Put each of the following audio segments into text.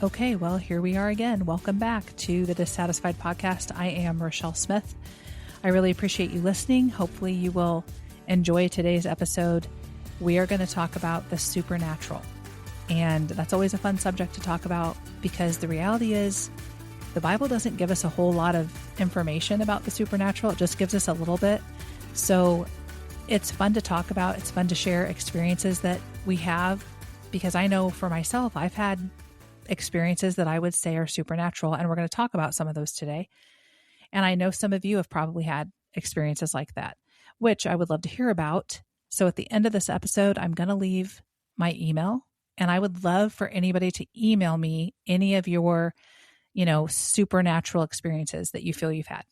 Okay, well, here we are again. Welcome back to the Dissatisfied Podcast. I am Rochelle Smith. I really appreciate you listening. Hopefully you will enjoy today's episode. We are going to talk about the supernatural. And that's always a fun subject to talk about because the reality is the Bible doesn't give us a whole lot of information about the supernatural. It just gives us a little bit. So it's fun to talk about. It's fun to share experiences that we have because I know for myself, I've had experiences that I would say are supernatural, and we're going to talk about some of those today. And I know some of you have probably had experiences like that, which I would love to hear about. So at the end of this episode, I'm going to leave my email, and I would love for anybody to email me any of your, supernatural experiences that you feel you've had.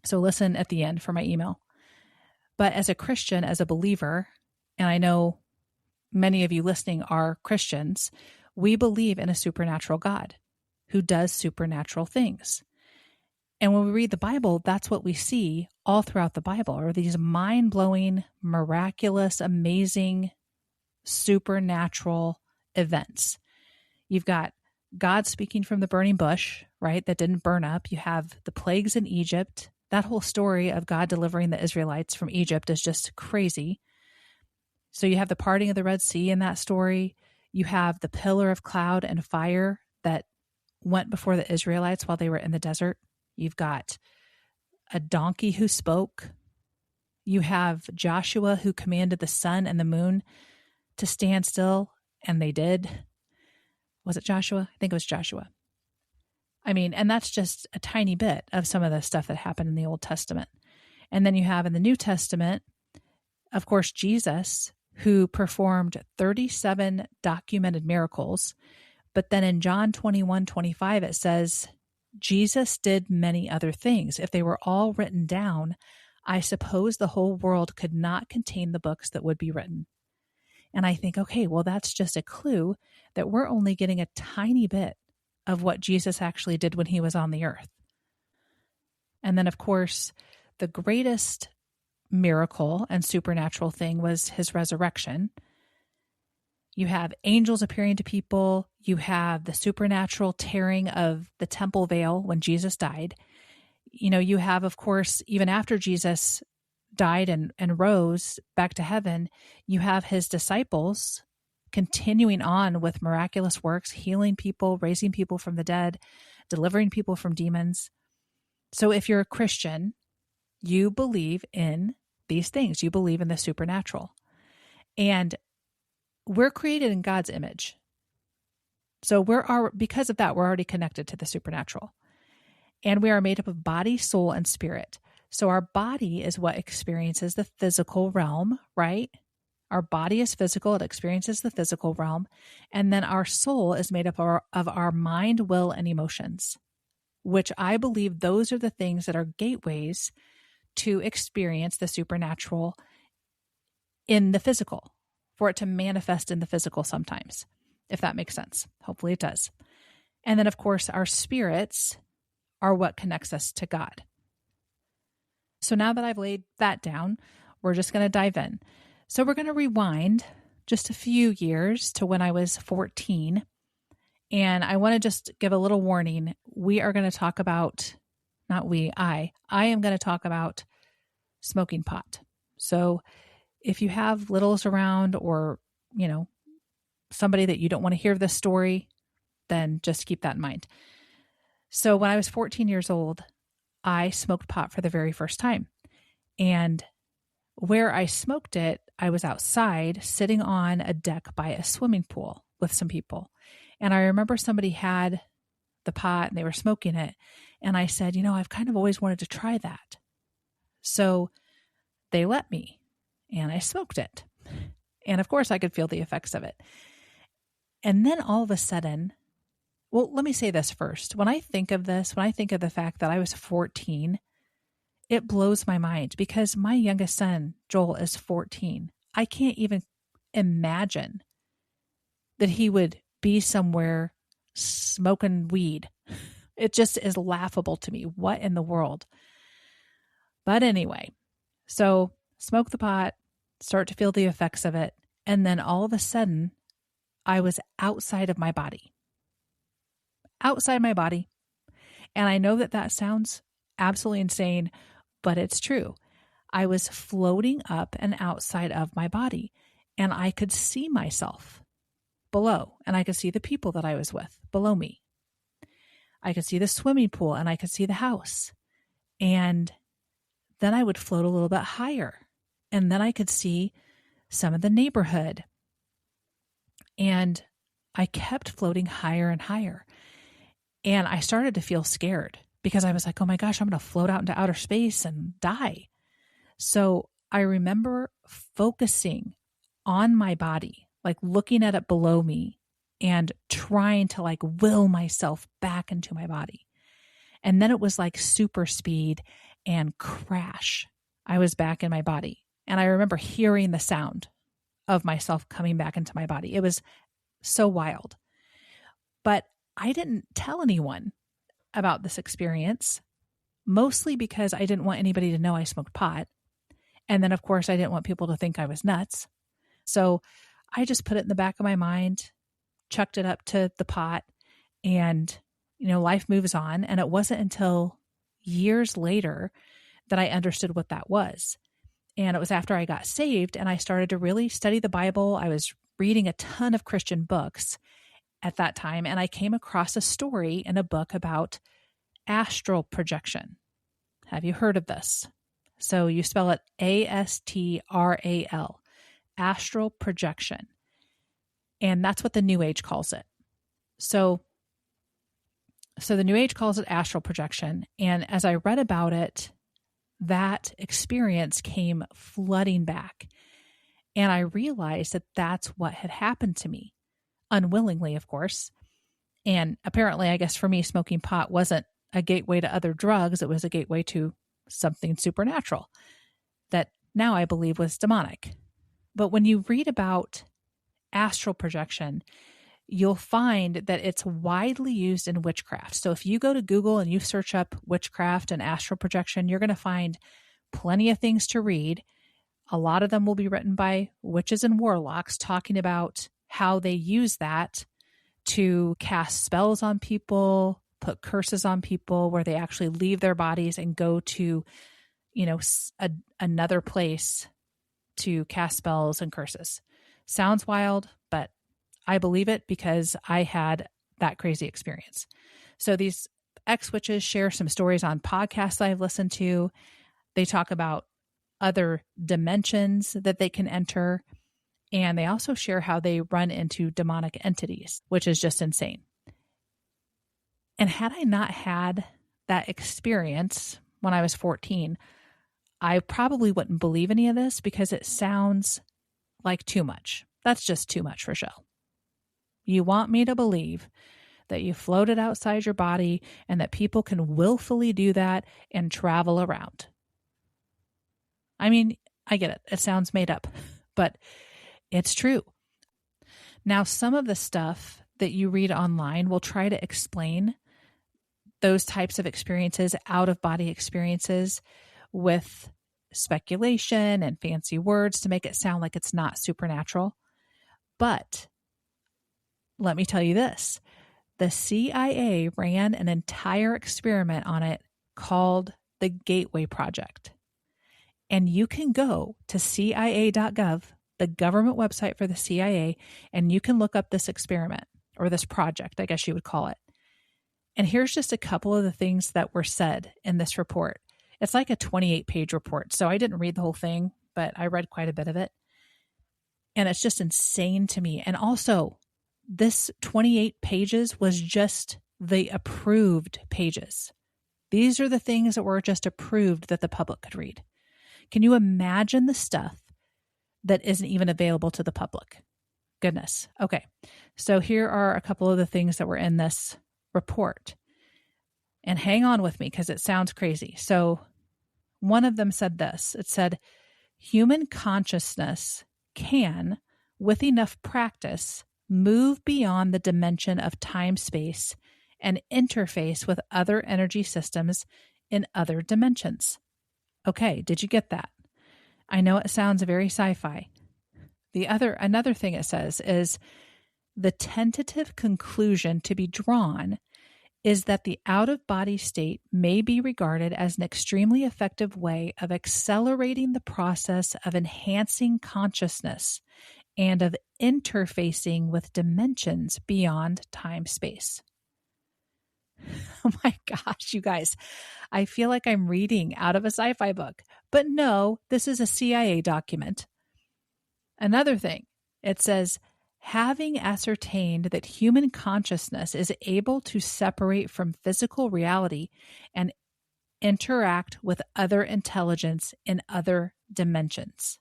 So listen at the end for my email. But as a Christian, as a believer, and I know many of you listening are Christians, we believe in a supernatural God who does supernatural things. And when we read the Bible, that's what we see all throughout the Bible are these mind-blowing, miraculous, amazing, supernatural events. You've got God speaking from the burning bush, right, that didn't burn up. You have the plagues in Egypt. That whole story of God delivering the Israelites from Egypt is just crazy. So you have the parting of the Red Sea in that story. You have the pillar of cloud and fire that went before the Israelites while they were in the desert. You've got a donkey who spoke. You have Joshua who commanded the sun and the moon to stand still, and they did. Was it Joshua? I think it was Joshua. And that's just a tiny bit of some of the stuff that happened in the Old Testament. And then you have in the New Testament, of course, Jesus, who performed 37 documented miracles. But then in John 21:25, it says, Jesus did many other things. If they were all written down, I suppose the whole world could not contain the books that would be written. And I think, okay, well, that's just a clue that we're only getting a tiny bit of what Jesus actually did when he was on the earth. And then, of course, the greatest miracle and supernatural thing was his resurrection. You have angels appearing to people. You have the supernatural tearing of the temple veil when Jesus died. You have, of course, even after Jesus died and rose back to heaven, you have his disciples continuing on with miraculous works, healing people, raising people from the dead, delivering people from demons. So if you're a Christian, you believe in these things. You believe in the supernatural. And we're created in God's image. So because of that, we're already connected to the supernatural. And we are made up of body, soul, and spirit. So our body is what experiences the physical realm, right? Our body is physical. It experiences the physical realm. And then our soul is made up of our mind, will, and emotions, which I believe those are the things that are gateways to experience the supernatural in the physical, for it to manifest in the physical sometimes, if that makes sense. Hopefully it does. And then, of course, our spirits are what connects us to God. So now that I've laid that down, we're just going to dive in. So we're going to rewind just a few years to when I was 14. And I want to just give a little warning. We are going to talk about, I am going to talk about smoking pot. So if you have littles around or, somebody that you don't want to hear this story, then just keep that in mind. So when I was 14 years old, I smoked pot for the very first time. And where I smoked it, I was outside sitting on a deck by a swimming pool with some people. And I remember somebody had the pot and they were smoking it. And I said, I've kind of always wanted to try that. So they let me and I smoked it. And of course I could feel the effects of it. And then all of a sudden, well, let me say this first. When I think of the fact that I was 14, it blows my mind because my youngest son, Joel, is 14. I can't even imagine that he would be somewhere smoking weed. It just is laughable to me. What in the world? But anyway, so smoke the pot, start to feel the effects of it. And then all of a sudden, I was outside of my body. outside my body. And I know that that sounds absolutely insane, but it's true. I was floating up and outside of my body, and I could see myself below, and I could see the people that I was with below me. I could see the swimming pool, and I could see the house. And then I would float a little bit higher, and then I could see some of the neighborhood. And I kept floating higher and higher. And I started to feel scared because I was like, oh my gosh, I'm going to float out into outer space and die. So I remember focusing on my body, like looking at it below me and trying to like will myself back into my body. And then it was like super speed and crash. I was back in my body. And I remember hearing the sound of myself coming back into my body. It was so wild. But I didn't tell anyone about this experience, mostly because I didn't want anybody to know I smoked pot. And then, of course, I didn't want people to think I was nuts. So I just put it in the back of my mind, chucked it up to the pot, and, life moves on. And it wasn't until years later that I understood what that was. And it was after I got saved and I started to really study the Bible. I was reading a ton of Christian books at that time, and I came across a story in a book about astral projection. Have you heard of this? So you spell it ASTRAL, astral projection. And that's what the New Age calls it. So the New Age calls it astral projection. And as I read about it, that experience came flooding back. And I realized that that's what had happened to me, unwillingly, of course. And apparently, I guess for me, smoking pot wasn't a gateway to other drugs. It was a gateway to something supernatural that now I believe was demonic. But when you read about astral projection, you'll find that it's widely used in witchcraft. So if you go to Google and you search up witchcraft and astral projection, you're going to find plenty of things to read. A lot of them will be written by witches and warlocks talking about how they use that to cast spells on people, put curses on people, where they actually leave their bodies and go to, another place to cast spells and curses. Sounds wild, but I believe it because I had that crazy experience. So these ex-witches share some stories on podcasts I've listened to. They talk about other dimensions that they can enter. And they also share how they run into demonic entities, which is just insane. And had I not had that experience when I was 14, I probably wouldn't believe any of this because it sounds like too much. That's just too much for show. You want me to believe that you floated outside your body and that people can willfully do that and travel around. I mean, I get it. It sounds made up, but it's true. Now, some of the stuff that you read online will try to explain those types of experiences, out-of-body experiences, with speculation and fancy words to make it sound like it's not supernatural. But let me tell you this. The CIA ran an entire experiment on it called the Gateway Project. And you can go to CIA.gov, the government website for the CIA, and you can look up this experiment, or this project, I guess you would call it. And here's just a couple of the things that were said in this report. It's like a 28-page report, so I didn't read the whole thing, but I read quite a bit of it. And it's just insane to me. And also, this 28 pages was just the approved pages. These are the things that were just approved that the public could read. Can you imagine the stuff that isn't even available to the public? Goodness. Okay. So here are a couple of the things that were in this report. And hang on with me because it sounds crazy. So one of them said this. It said, human consciousness can, with enough practice, move beyond the dimension of time-space and interface with other energy systems in other dimensions. Okay, did you get that? I know it sounds very sci-fi. Another thing it says is the tentative conclusion to be drawn is that the out-of-body state may be regarded as an extremely effective way of accelerating the process of enhancing consciousness and of interfacing with dimensions beyond time-space. Oh my gosh, you guys, I feel like I'm reading out of a sci-fi book. But no, this is a CIA document. Another thing, it says, having ascertained that human consciousness is able to separate from physical reality and interact with other intelligence in other dimensions.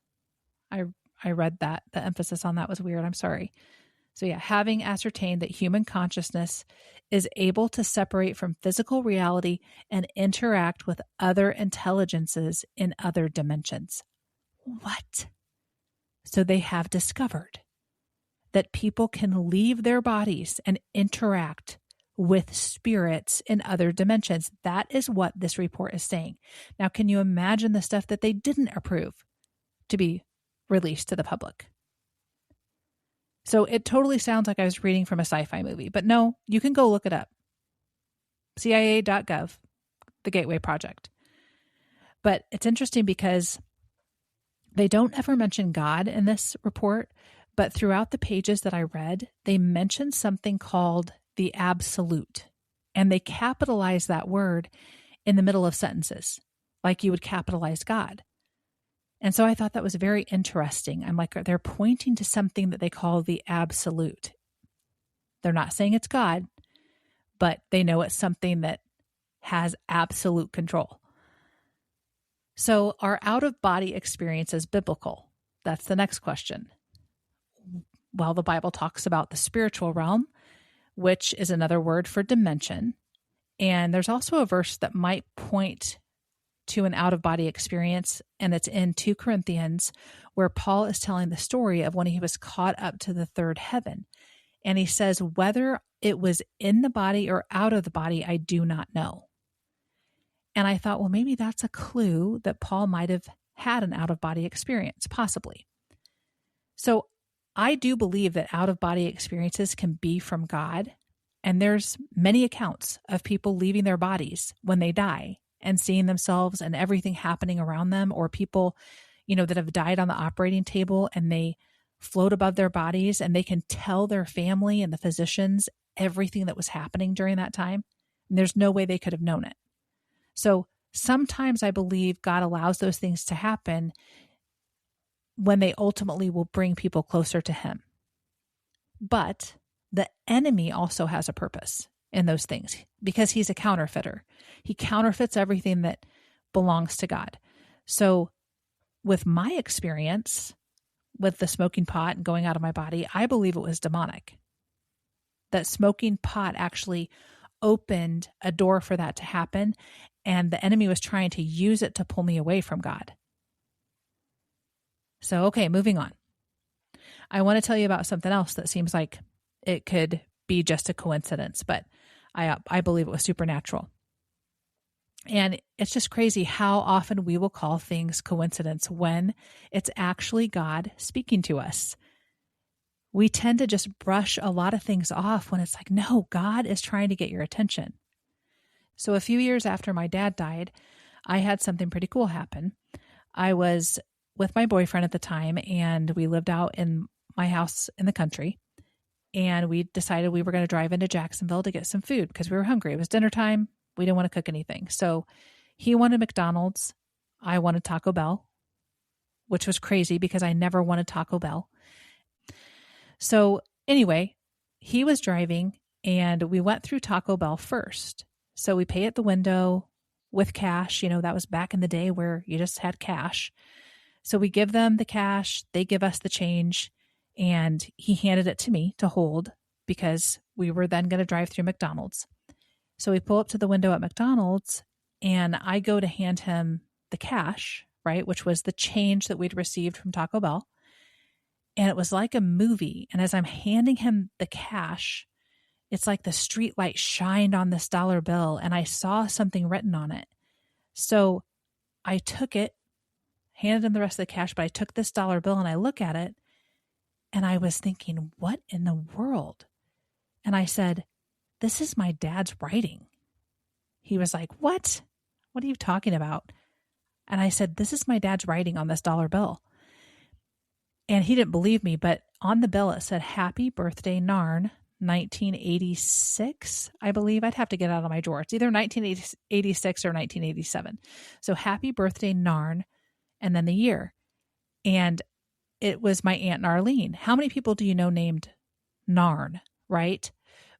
I read that. The emphasis on that was weird. I'm sorry. So yeah, having ascertained that human consciousness is able to separate from physical reality and interact with other intelligences in other dimensions. What? So they have discovered that people can leave their bodies and interact with spirits in other dimensions. That is what this report is saying. Now, can you imagine the stuff that they didn't approve to be released to the public? So it totally sounds like I was reading from a sci-fi movie, but no, you can go look it up. CIA.gov, the Gateway Project. But it's interesting because they don't ever mention God in this report, but throughout the pages that I read, they mention something called the absolute. And they capitalize that word in the middle of sentences, like you would capitalize God. And so I thought that was very interesting. I'm like, they're pointing to something that they call the absolute. They're not saying it's God, but they know it's something that has absolute control. So are out-of-body experiences biblical? That's the next question. Well, the Bible talks about the spiritual realm, which is another word for dimension. And there's also a verse that might point to an out-of-body experience, and it's in 2 Corinthians, where Paul is telling the story of when he was caught up to the third heaven. And he says, whether it was in the body or out of the body, I do not know. And I thought, well, maybe that's a clue that Paul might have had an out-of-body experience, possibly. So I do believe that out-of-body experiences can be from God. And there's many accounts of people leaving their bodies when they die and seeing themselves and everything happening around them, or people, that have died on the operating table and they float above their bodies and they can tell their family and the physicians everything that was happening during that time. And there's no way they could have known it. So sometimes I believe God allows those things to happen when they ultimately will bring people closer to Him. But the enemy also has a purpose in those things because he's a counterfeiter. He counterfeits everything that belongs to God. So with my experience with the smoking pot and going out of my body, I believe it was demonic. That smoking pot actually opened a door for that to happen, and the enemy was trying to use it to pull me away from God. So, okay, moving on. I want to tell you about something else that seems like it could be just a coincidence, but I believe it was supernatural. And it's just crazy how often we will call things coincidence when it's actually God speaking to us. We tend to just brush a lot of things off when it's like, no, God is trying to get your attention. So a few years after my dad died, I had something pretty cool happen. I was with my boyfriend at the time, and we lived out in my house in the country. And we decided we were going to drive into Jacksonville to get some food because we were hungry. It was dinner time. We didn't want to cook anything. So he wanted McDonald's. I wanted Taco Bell, which was crazy because I never wanted Taco Bell. So anyway, he was driving and we went through Taco Bell first. So we pay at the window with cash. That was back in the day where you just had cash. So we give them the cash. They give us the change. And he handed it to me to hold because we were then going to drive through McDonald's. So we pull up to the window at McDonald's and I go to hand him the cash, right, which was the change that we'd received from Taco Bell. And it was like a movie. And as I'm handing him the cash, it's like the street light shined on this dollar bill and I saw something written on it. So I took it, handed him the rest of the cash, but I took this dollar bill and I look at it. And I was thinking, what in the world? And I said, this is my dad's writing. He was like, what? What are you talking about? And I said, this is my dad's writing on this dollar bill. And he didn't believe me, but on the bill it said, Happy Birthday, Narn, 1986, I believe. I'd have to get out of my drawer. It's either 1986 or 1987. So Happy Birthday, Narn, and then the year. And it was my Aunt Narlene. How many people do you know named Narn, right?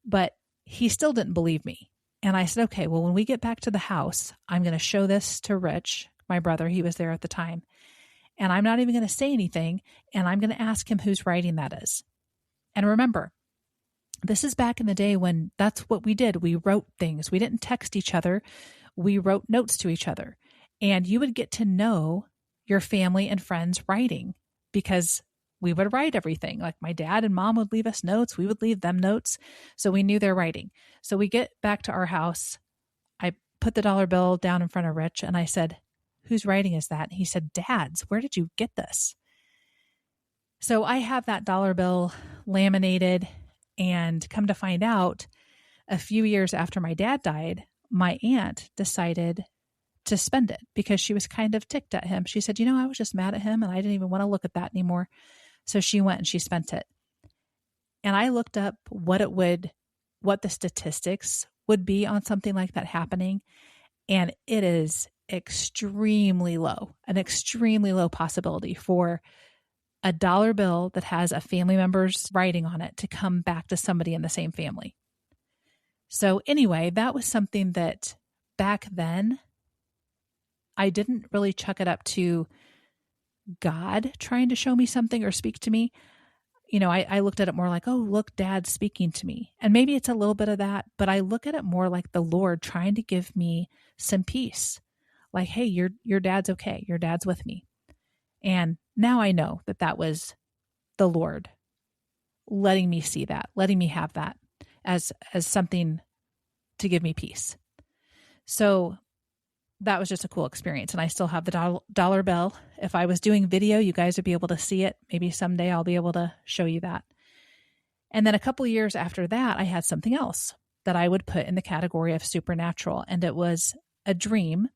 But he still didn't believe me. And I said, okay, well, when we get back to the house, I'm going to show this to Rich, my brother. He was there at the time. And I'm not even going to say anything. And I'm going to ask him whose writing that is. And remember, this is back in the day when that's what we did. We wrote things. We didn't text each other. We wrote notes to each other. And you would get to know your family and friends' writing because we would write everything. Like my dad and mom would leave us notes. We would leave them notes. So we knew their writing. So we get back to our house. I put the dollar bill down in front of Rich and I said, whose writing is that? And he said, Dad's. Where did you get this? So I have that dollar bill laminated, and come to find out, a few years after my dad died, my aunt decided to spend it because she was kind of ticked at him. She said, I was just mad at him and I didn't even want to look at that anymore. So she went and she spent it. And I looked up what the statistics would be on something like that happening. And it is extremely low, an extremely low possibility for a dollar bill that has a family member's writing on it to come back to somebody in the same family. So anyway, that was something that back then I didn't really chuck it up to God trying to show me something or speak to me. I looked at it more like, oh, look, Dad's speaking to me. And maybe it's a little bit of that, but I look at it more like the Lord trying to give me some peace. Like, hey, your dad's okay. Your dad's with me. And now I know that was the Lord letting me see that, letting me have that as something to give me peace. So that was just a cool experience. And I still have the dollar bill. If I was doing video, you guys would be able to see it. Maybe someday I'll be able to show you that. And then a couple years after that, I had something else that I would put in the category of supernatural. And it was a dream.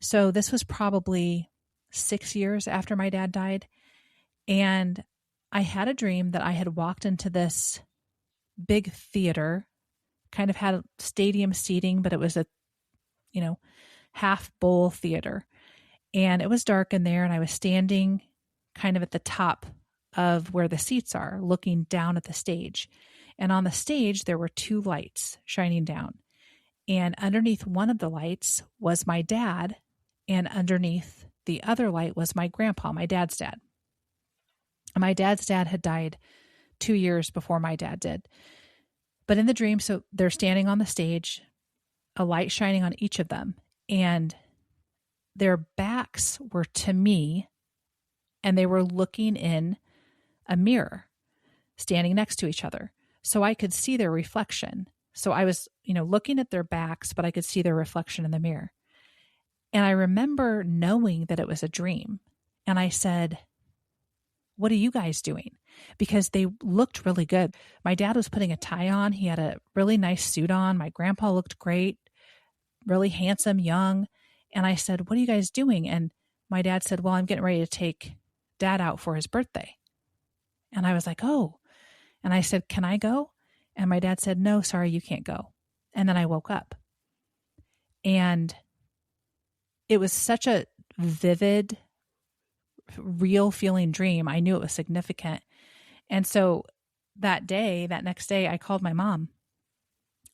So this was probably 6 years after my dad died. And I had a dream that I had walked into this big theater, kind of had stadium seating, but it was a, half bowl theater. And it was dark in there. And I was standing kind of at the top of where the seats are, looking down at the stage. And on the stage, there were 2 lights shining down. And underneath one of the lights was my dad. And underneath the other light was my grandpa, my dad's dad. And my dad's dad had died 2 years before my dad did. But in the dream, so they're standing on the stage, a light shining on each of them. And their backs were to me, and they were looking in a mirror, standing next to each other. So I could see their reflection. So I was, looking at their backs, but I could see their reflection in the mirror. And I remember knowing that it was a dream. And I said, what are you guys doing? Because they looked really good. My dad was putting a tie on. He had a really nice suit on. My grandpa looked great, really handsome, young. And I said, what are you guys doing? And my dad said, well, I'm getting ready to take Dad out for his birthday. And I was like, oh. And I said, can I go? And my dad said, no, sorry, you can't go. And then I woke up. And it was such a vivid, real feeling dream. I knew it was significant. And so that next day, I called my mom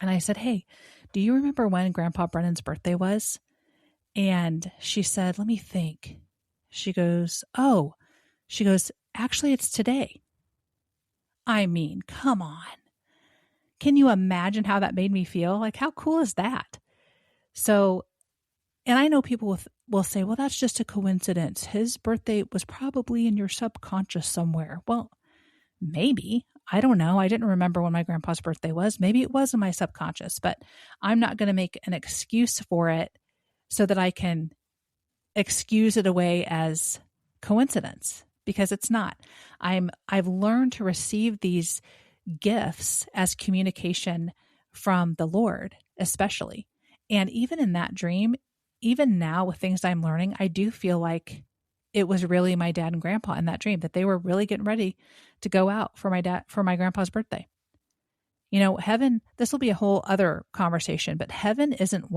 and I said, hey, do you remember when Grandpa Brennan's birthday was? And she said, let me think. She goes, actually, it's today. I mean, come on. Can you imagine how that made me feel? Like, how cool is that? So, and I know people will say, well, that's just a coincidence. His birthday was probably in your subconscious somewhere. Well, maybe. I don't know. I didn't remember when my grandpa's birthday was. Maybe it was in my subconscious, but I'm not going to make an excuse for it so that I can excuse it away as coincidence, because it's not. I've learned to receive these gifts as communication from the Lord, especially. And even in that dream, even now with things I'm learning, I do feel like it was really my dad and grandpa in that dream, that they were really getting ready to go out for my grandpa's birthday. Heaven, this will be a whole other conversation, but heaven isn't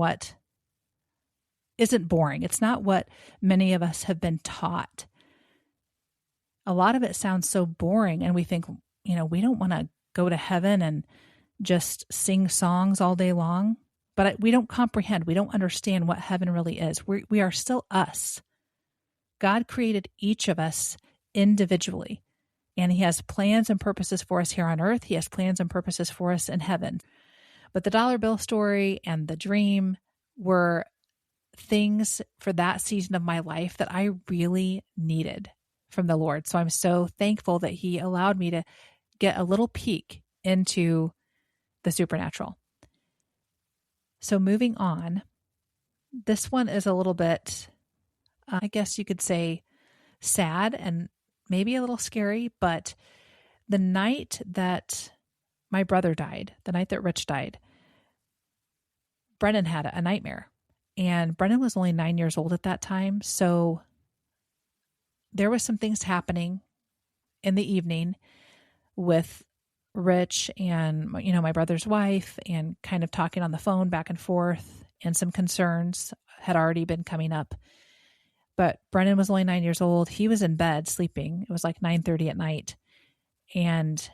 boring. It's not what many of us have been taught. A lot of it sounds so boring, and we think, we don't want to go to heaven and just sing songs all day long. But we don't comprehend. We don't understand what heaven really is. We are still us. God created each of us individually, and He has plans and purposes for us here on earth. He has plans and purposes for us in heaven. But the dollar bill story and the dream were things for that season of my life that I really needed from the Lord. So I'm so thankful that He allowed me to get a little peek into the supernatural. So moving on, this one is a little bit, I guess you could say, sad and maybe a little scary, but the night that my brother died, the night that Rich died, Brennan had a nightmare. And Brennan was only 9 years old at that time. So there was some things happening in the evening with Rich and, my brother's wife, and kind of talking on the phone back and forth, and some concerns had already been coming up. But Brennan was only 9 years old. He was in bed sleeping. It was like 9:30 at night. And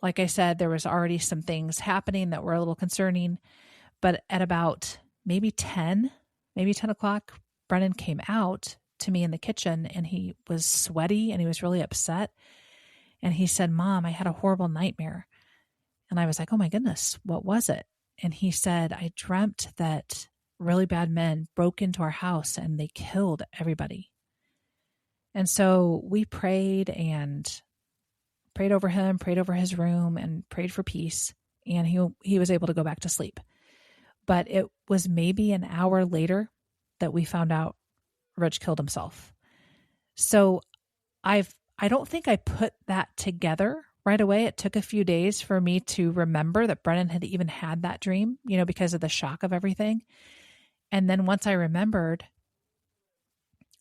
like I said, there was already some things happening that were a little concerning. But at about maybe 10 o'clock, Brennan came out to me in the kitchen, and he was sweaty and he was really upset. And he said, "Mom, I had a horrible nightmare." And I was like, "Oh my goodness, what was it?" And he said, "I dreamt that really bad men broke into our house and they killed everybody." And so we prayed over him, prayed over his room, and prayed for peace. And he was able to go back to sleep. But it was maybe an hour later that we found out Rich killed himself. So I don't think I put that together right away. It took a few days for me to remember that Brennan had even had that dream, because of the shock of everything. And then once I remembered,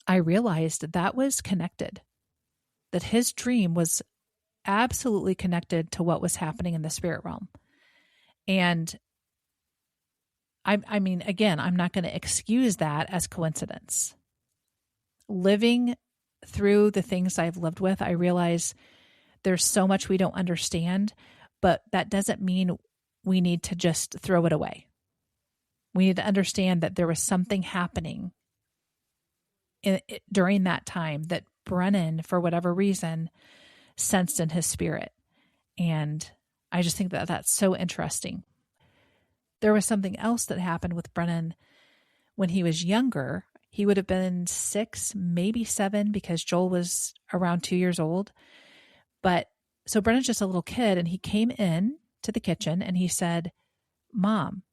I realized that was connected, that his dream was absolutely connected to what was happening in the spirit realm. And I mean, again, I'm not going to excuse that as coincidence. Living through the things I've lived with, I realize there's so much we don't understand, but that doesn't mean we need to just throw it away. We need to understand that there was something happening during that time that Brennan, for whatever reason, sensed in his spirit. And I just think that that's so interesting. There was something else that happened with Brennan when he was younger. He would have been 6, maybe 7, because Joel was around 2 years old. But so Brennan's just a little kid, and he came in to the kitchen and he said, "Mom,"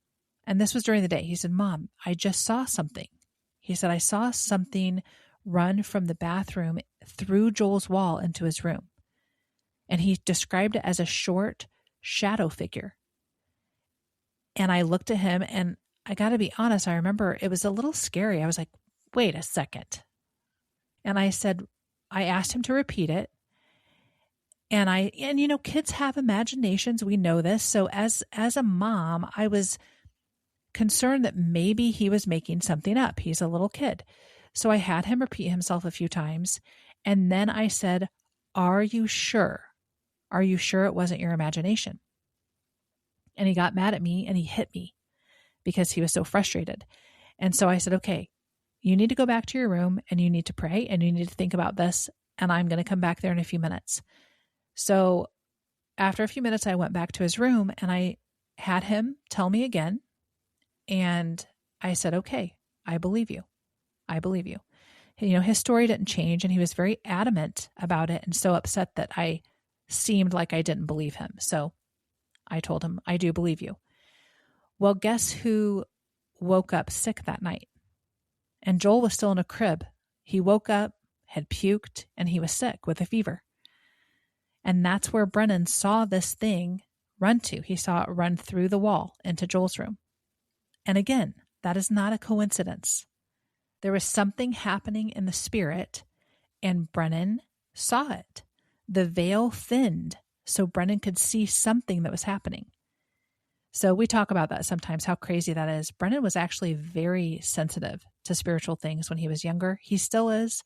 and this was during the day. He said, "Mom, I just saw something." He said, "I saw something run from the bathroom through Joel's wall into his room." And he described it as a short shadow figure. And I looked at him, and I got to be honest, I remember it was a little scary. I was like, "Wait a second." And I asked him to repeat it. And kids have imaginations. We know this. So as a mom, I was concerned that maybe he was making something up. He's a little kid. So I had him repeat himself a few times. And then I said, "Are you sure? Are you sure it wasn't your imagination?" And he got mad at me and he hit me because he was so frustrated. And so I said, "Okay, you need to go back to your room and you need to pray and you need to think about this. And I'm going to come back there in a few minutes." So after a few minutes, I went back to his room and I had him tell me again. And I said, "Okay, I believe you. I believe you." His story didn't change, and he was very adamant about it and so upset that I seemed like I didn't believe him. So I told him, "I do believe you." Well, guess who woke up sick that night? And Joel was still in a crib. He woke up, had puked, and he was sick with a fever. And that's where Brennan saw this thing run to. He saw it run through the wall into Joel's room. And again, that is not a coincidence. There was something happening in the spirit, and Brennan saw it. The veil thinned so Brennan could see something that was happening. So we talk about that sometimes, how crazy that is. Brennan was actually very sensitive to spiritual things when he was younger. He still is.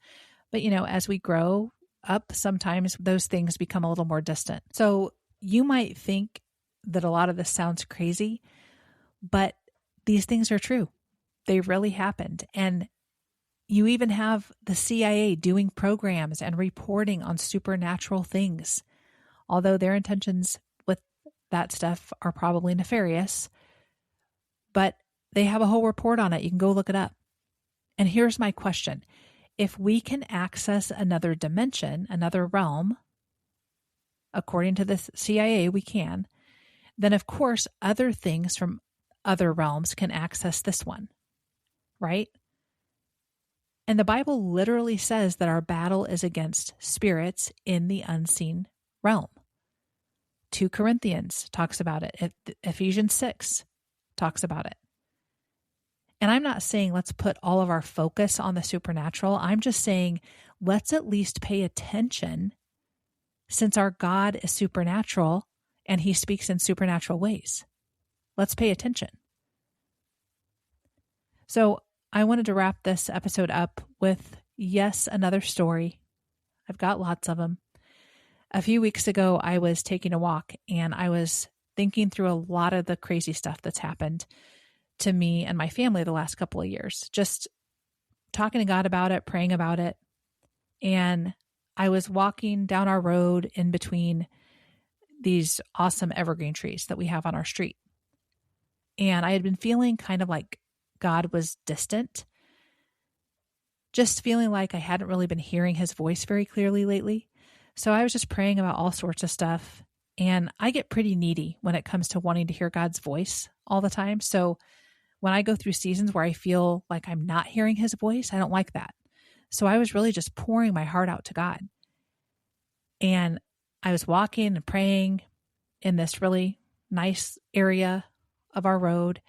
But, as we grow up, sometimes those things become a little more distant. So you might think that a lot of this sounds crazy, but these things are true. They really happened. And you even have the CIA doing programs and reporting on supernatural things, although their intentions with that stuff are probably nefarious. But they have a whole report on it. You can go look it up. And here's my question. If we can access another dimension, another realm, according to the CIA, we can, then of course other things from other realms can access this one, right? And the Bible literally says that our battle is against spirits in the unseen realm. 2 Corinthians talks about it. Ephesians 6 talks about it. And I'm not saying let's put all of our focus on the supernatural. I'm just saying let's at least pay attention, since our God is supernatural and he speaks in supernatural ways. Let's pay attention. So I wanted to wrap this episode up with, yes, another story. I've got lots of them. A few weeks ago, I was taking a walk and I was thinking through a lot of the crazy stuff that's happened to me and my family the last couple of years, just talking to God about it, praying about it. And I was walking down our road in between these awesome evergreen trees that we have on our street. And I had been feeling kind of like God was distant, just feeling like I hadn't really been hearing his voice very clearly lately. So I was just praying about all sorts of stuff. And I get pretty needy when it comes to wanting to hear God's voice all the time. So when I go through seasons where I feel like I'm not hearing his voice, I don't like that. So I was really just pouring my heart out to God. And I was walking and praying in this really nice area of our road.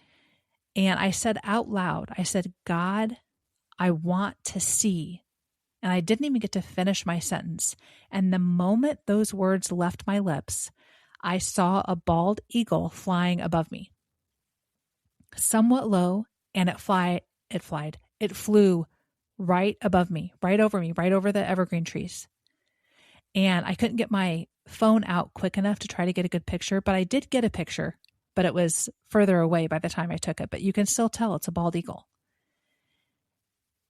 And I said out loud, I said, God, I want to see. And I didn't even get to finish my sentence. And the moment those words left my lips, I saw a bald eagle flying above me, somewhat low, and it flew right above me, right over the evergreen trees. And I couldn't get my phone out quick enough to try to get a good picture, but I did get a picture, but it was further away by the time I took it. But you can still tell it's a bald eagle.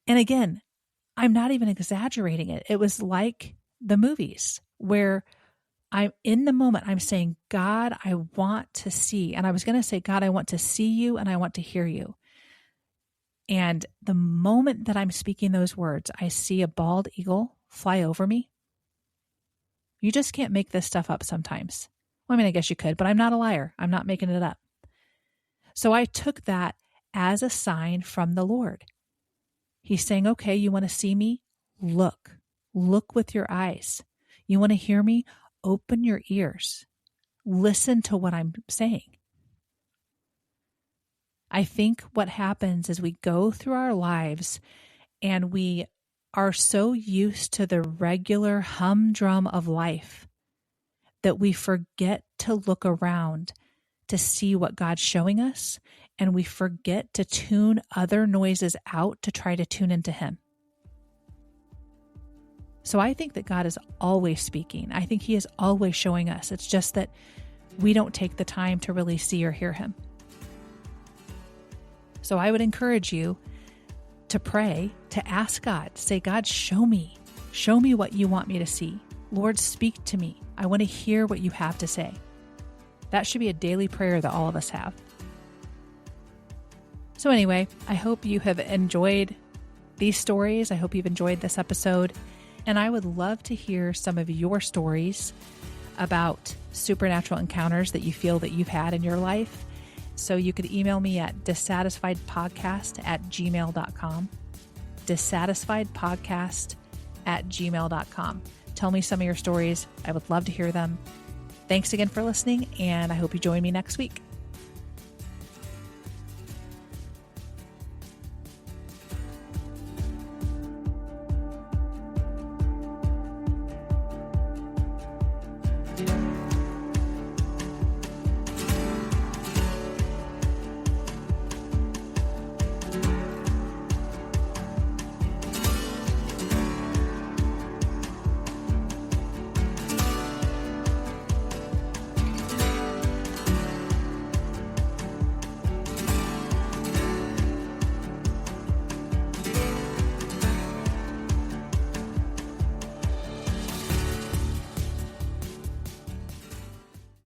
And again, I'm not even exaggerating it. It was like the movies where I'm in the moment, I'm saying, God, I want to see. And I was going to say, God, I want to see you and I want to hear you. And the moment that I'm speaking those words, I see a bald eagle fly over me. You just can't make this stuff up sometimes. Well, I mean, I guess you could, but I'm not a liar. I'm not making it up. So I took that as a sign from the Lord. He's saying, okay, you want to see me? Look with your eyes. You want to hear me? Open your ears. Listen to what I'm saying. I think what happens is we go through our lives and we are so used to the regular humdrum of life that we forget to look around to see what God's showing us, and we forget to tune other noises out to try to tune into Him. So I think that God is always speaking. I think He is always showing us. It's just that we don't take the time to really see or hear Him. So I would encourage you to pray, to ask God, say, God, show me what you want me to see. Lord, speak to me. I want to hear what you have to say. That should be a daily prayer that all of us have. So anyway, I hope you have enjoyed these stories. I hope you've enjoyed this episode. And I would love to hear some of your stories about supernatural encounters that you feel that you've had in your life. So you could email me at dissatisfiedpodcast@gmail.com. dissatisfiedpodcast@gmail.com. Tell me some of your stories. I would love to hear them. Thanks again for listening, and I hope you join me next week.